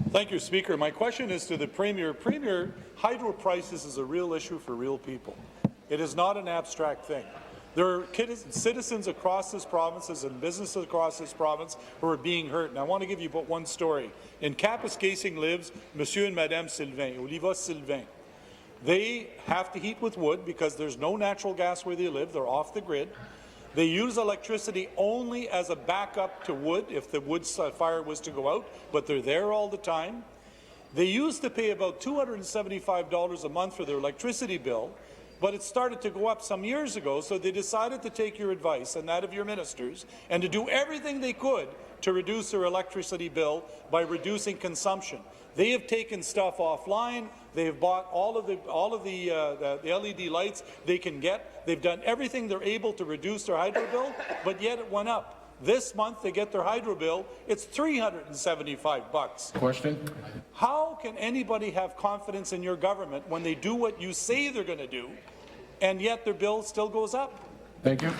Thank you, Speaker. My question is to the Premier. Premier, hydro prices is a real issue for real people. It is not an abstract thing. There are citizens across this province and businesses across this province who are being hurt. And I want to give you but one story. In Kapuskasing lives Monsieur and Madame Sylvain, Oliva Sylvain. They have to heat with wood because there's no natural gas where they live. They're off the grid. They use electricity only as a backup to wood if the wood fire was to go out, but they're there all the time. They used to pay about $275 a month for their electricity bill, but it started to go up some years ago, so they decided to take your advice and that of your ministers and to do everything they could to reduce their electricity bill by reducing consumption. They have taken stuff offline. They have bought all of the LED lights they can get. They've done everything they're able to reduce their hydro bill, but yet it went up. This month they get their hydro bill. It's $375. Question. How can anybody have confidence in your government when they do what you say they're going to do, and yet their bill still goes up? Thank you.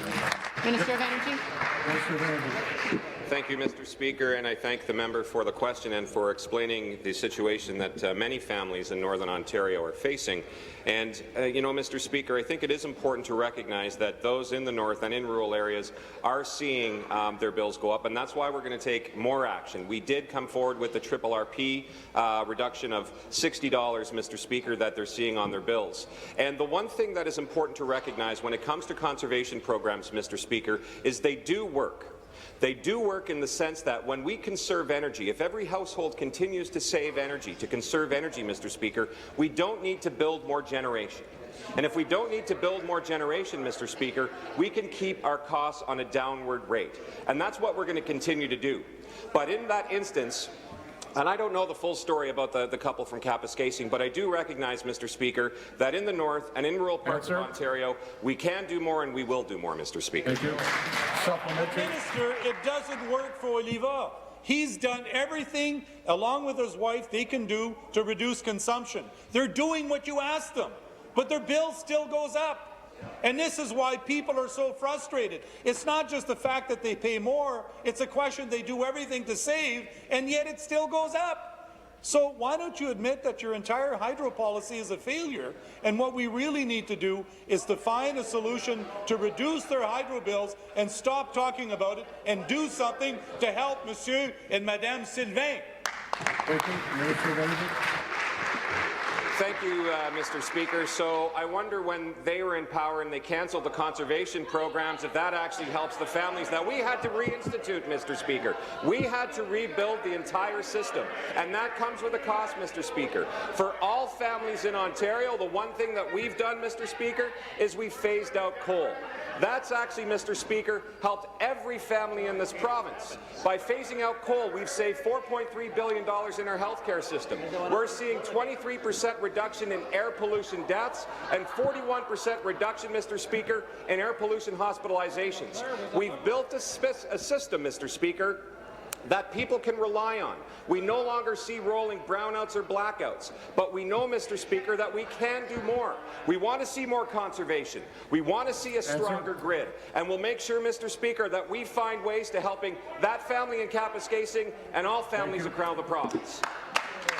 Minister of Energy. Minister of Energy. Thank you, Mr. Speaker, and I thank the member for the question and for explaining the situation that many families in Northern Ontario are facing. And, you know, Mr. Speaker, I think it is important to recognize that those in the north and in rural areas are seeing their bills go up, and that's why we're going to take more action. We did come forward with the RRP reduction of $60, Mr. Speaker, that they're seeing on their bills. And the one thing that is important to recognize when it comes to conservation programs, Mr. Speaker, is they do work. They do work in the sense that when we conserve energy, if every household continues to save energy, to conserve energy, Mr. Speaker, we don't need to build more generation. And if we don't need to build more generation, Mr. Speaker, we can keep our costs on a downward rate. And that's what we're going to continue to do. But in that instance, and I don't know the full story about the couple from Kapuskasing, but I do recognize, Mr. Speaker, that in the north and in rural parts of Ontario, we can do more and we will do more, Mr. Speaker. Thank you. Supplementary. Minister, it doesn't work for Oliva. He's done everything, along with his wife, they can do to reduce consumption. They're doing what you asked them, but their bill still goes up. And this is why people are so frustrated. It's not just the fact that they pay more, it's a question they do everything to save, and yet it still goes up. So why don't you admit that your entire hydro policy is a failure, and what we really need to do is to find a solution to reduce their hydro bills and stop talking about it and do something to help Monsieur and Madame Sylvain. Thank you. Minister of Energy. Thank you, Mr. Speaker. So I wonder when they were in power and they cancelled the conservation programs, if that actually helps the families that we had to reinstitute, Mr. Speaker. We had to rebuild the entire system, and that comes with a cost, Mr. Speaker. For all families in Ontario, the one thing that we've done, Mr. Speaker, is we've phased out coal. That's actually, Mr. Speaker, helped every family in this province. By phasing out coal, we've saved $4.3 billion in our healthcare system. We're seeing 23% reduction in air pollution deaths and 41% reduction, Mr. Speaker, in air pollution hospitalizations. We've built a system, Mr. Speaker, that people can rely on. We no longer see rolling brownouts or blackouts, but we know, Mr. Speaker, that we can do more. We want to see more conservation. We want to see a stronger grid, and we'll make sure, Mr. Speaker, that we find ways to helping that family in Kapuskasing and all families across the province.